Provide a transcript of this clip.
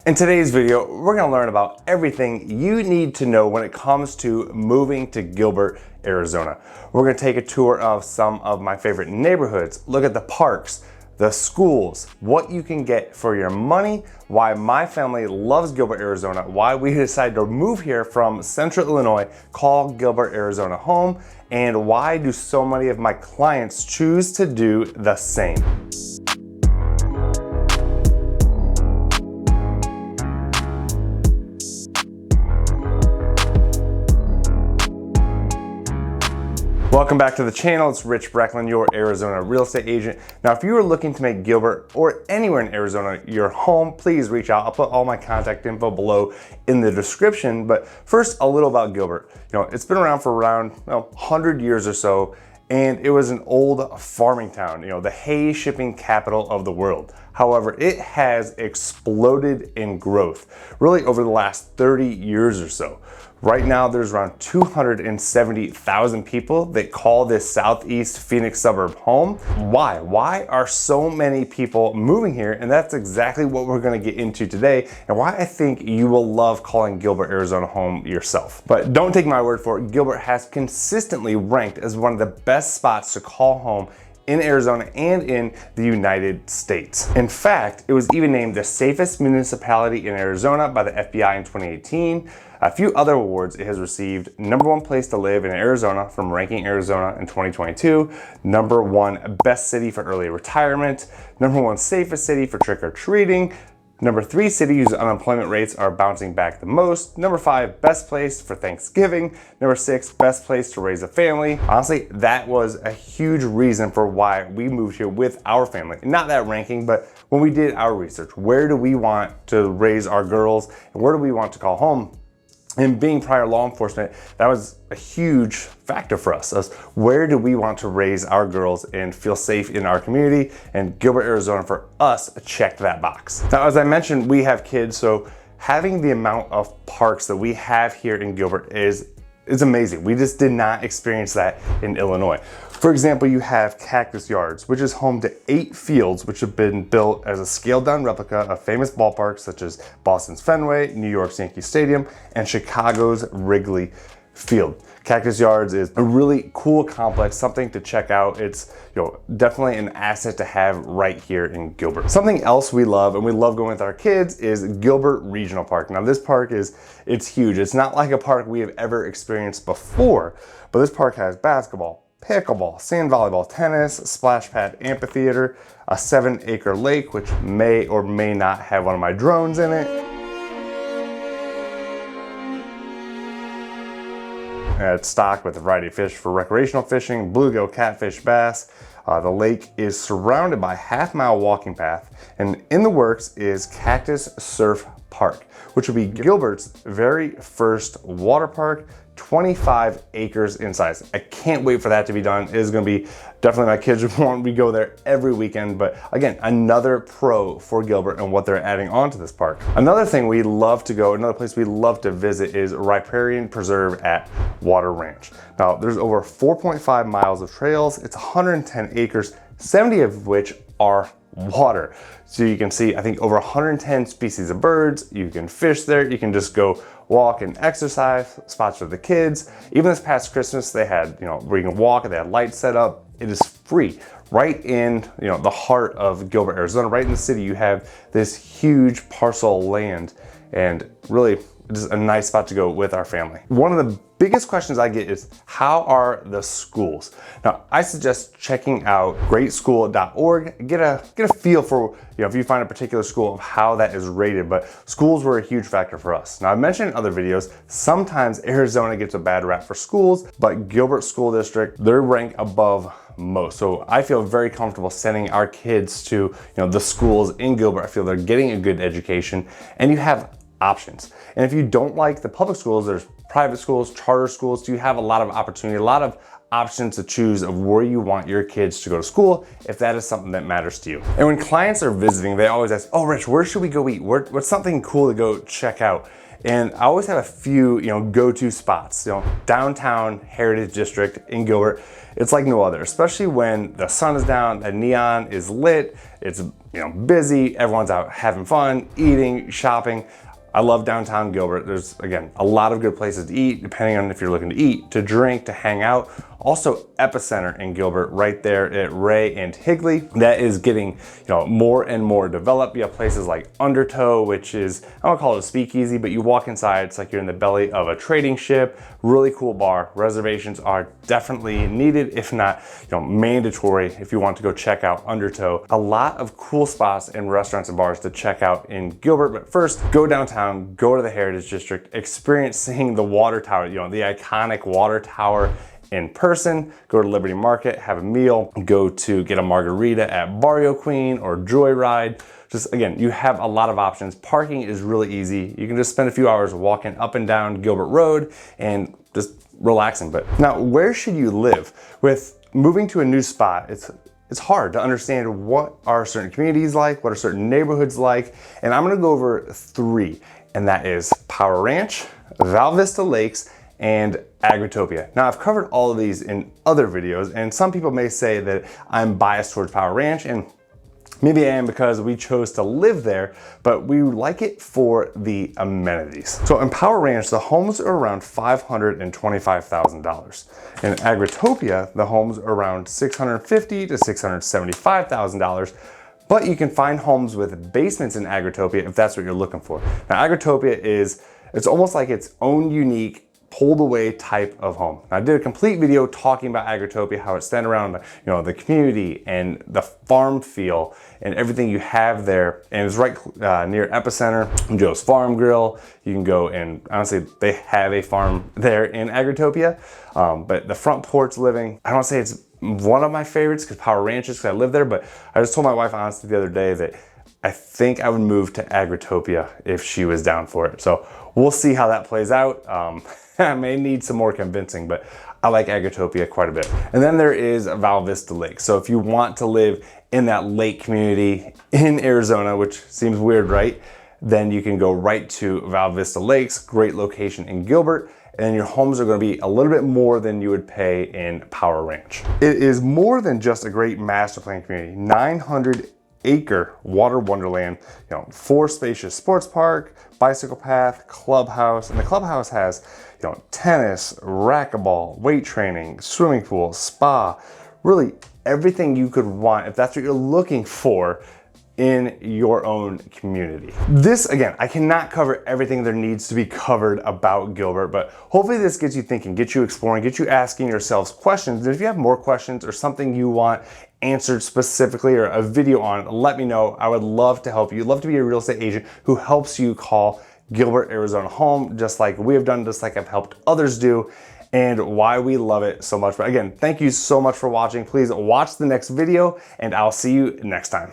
In today's video, we're going to learn about everything you need to know when it comes to moving to Gilbert, Arizona. We're going to take a tour of some of my favorite neighborhoods, look at the parks, the schools, what you can get for your money, why my family loves Gilbert, Arizona, why we decided to move here from Central Illinois, call Gilbert, Arizona home, and why do so many of my clients choose to do the same. Welcome back to the channel. It's Rich Brecklin, your Arizona real estate agent. Now, if you are looking to make Gilbert or anywhere in Arizona your home, please reach out. I'll put all my contact info below in the description. But first, a little about Gilbert. It's been around for around 100 years or so, and it was an old farming town, the hay shipping capital of the world. However, it has exploded in growth, really over the last 30 years or so. Right now, there's around 270,000 people that call this Southeast Phoenix suburb home. Why? Why are so many people moving here? And that's exactly what we're gonna get into today, and why I think you will love calling Gilbert, Arizona home yourself. But don't take my word for it. Gilbert has consistently ranked as one of the best spots to call home in Arizona and in the United States. In fact, it was even named the safest municipality in Arizona by the FBI in 2018. A few other awards it has received: #1 place to live in Arizona from Ranking Arizona in 2022, #1 best city for early retirement, #1 safest city for trick-or-treating, #3 city whose unemployment rates are bouncing back the most, #5 best place for Thanksgiving, #6 best place to raise a family. Honestly, that was a huge reason for why we moved here with our family. Not that ranking, but when we did our research, where do we want to raise our girls and where do we want to call home? And being prior law enforcement, that was a huge factor for us. Where do we want to raise our girls and feel safe in our community? And Gilbert, Arizona for us checked that box. Now, as I mentioned, we have kids, so having the amount of parks that we have here in Gilbert is amazing. We just did not experience that in Illinois. For example, you have Cactus Yards, which is home to 8 fields which have been built as a scaled down replica of famous ballparks such as Boston's Fenway, New York's Yankee Stadium, and Chicago's Wrigley Field. Cactus Yards is a really cool complex, something to check out. It's definitely an asset to have right here in Gilbert. Something else we love, and we love going with our kids, is Gilbert Regional Park. Now this park it's huge. It's not like a park we have ever experienced before, but this park has basketball, pickleball, sand volleyball, tennis, splash pad, amphitheater, a 7-acre lake, which may or may not have one of my drones in it. It's stocked with a variety of fish for recreational fishing, bluegill, catfish, bass. The lake is surrounded by half-mile walking path, and in the works is Cactus Surf Park, which will be Gilbert's very first water park, 25 acres in size. I can't wait for that to be done. It is going to be definitely, my kids want me to go there every weekend, but again, another pro for Gilbert and what they're adding on to this park. Another thing we love to go, another place we love to visit is Riparian Preserve at Water Ranch. Now, there's over 4.5 miles of trails. It's 110 acres, 70 of which are water. So you can see, I think, over 110 species of birds. You can fish there. You can just go walk and exercise, spots for the kids. Even this past Christmas, they had, where you can walk, and they had lights set up. It is free. Right in, the heart of Gilbert, Arizona, right in the city, you have this huge parcel of land, and really, it's a nice spot to go with our family. One of the biggest questions I get is, how are the schools? Now, I suggest checking out greatschool.org, get a feel for, if you find a particular school, of how that is rated, but schools were a huge factor for us. Now, I've mentioned in other videos, sometimes Arizona gets a bad rap for schools, but Gilbert School District, they're ranked above most. So I feel very comfortable sending our kids to, the schools in Gilbert. I feel they're getting a good education, and you have options. And if you don't like the public schools, there's private schools, charter schools. So you have a lot of opportunity, a lot of options to choose of where you want your kids to go to school, if that is something that matters to you. And when clients are visiting, they always ask, "Oh, Rich, where should we go eat? What's something cool to go check out?" And I always have a few, go-to spots. Downtown Heritage District in Gilbert, it's like no other, especially when the sun is down, the neon is lit, it's busy, everyone's out having fun, eating, shopping. I love downtown Gilbert. There's, again, a lot of good places to eat, depending on if you're looking to eat, to drink, to hang out. Also, Epicenter in Gilbert, right there at Ray and Higley. That is getting, more and more developed. You have places like Undertow, which is, I don't call it a speakeasy, but you walk inside, it's like you're in the belly of a trading ship. Really cool bar. Reservations are definitely needed, if not, mandatory if you want to go check out Undertow. A lot of cool spots and restaurants and bars to check out in Gilbert, but first, go downtown, go to the Heritage District, experience seeing the water tower, the iconic water tower in person. Go to Liberty Market, have a meal, go to get a margarita at Barrio Queen or Joyride. Just, again, you have a lot of options. Parking is really easy. You can just spend a few hours walking up and down Gilbert Road and just relaxing. But now, where should you live? With moving to a new spot, it's hard to understand what are certain communities like, what are certain neighborhoods like, and I'm gonna go over 3, and that is Power Ranch, Val Vista Lakes, and Agritopia. Now, I've covered all of these in other videos, and some people may say that I'm biased towards Power Ranch, and maybe I am because we chose to live there, but we like it for the amenities. So in Power Ranch, the homes are around $525,000. In Agritopia, the homes are around $650,000 to $675,000. But you can find homes with basements in Agritopia if that's what you're looking for. Now, Agritopia it's almost like its own unique pulled away type of home. Now, I did a complete video talking about Agritopia, how it's centered around the community and the farm feel and everything you have there. And it's right near Epicenter, Joe's Farm Grill. You can go, and honestly, they have a farm there in Agritopia. But the front porch living, I don't say it's one of my favorites because Power Ranch is because I live there, but I just told my wife honestly the other day that I think I would move to Agritopia if she was down for it. So we'll see how that plays out. I may need some more convincing, but I like Agritopia quite a bit. And then there is Val Vista Lake. So if you want to live in that lake community in Arizona, which seems weird, right? Then you can go right to Val Vista Lakes, great location in Gilbert, and your homes are going to be a little bit more than you would pay in Power Ranch. It is more than just a great master plan community. 900-acre water wonderland, 4 spacious sports park, bicycle path, clubhouse, and the clubhouse has tennis, racquetball, weight training, swimming pool, spa, really everything you could want if that's what you're looking for in your own community. This, again, I cannot cover everything there needs to be covered about Gilbert, but hopefully this gets you thinking, gets you exploring, gets you asking yourselves questions. And if you have more questions or something you want answered specifically or a video on, let me know. I would love to help you. I'd love to be a real estate agent who helps you call Gilbert, Arizona home, just like we have done, just like I've helped others do, and why we love it so much. But again, thank you so much for watching. Please watch the next video, and I'll see you next time.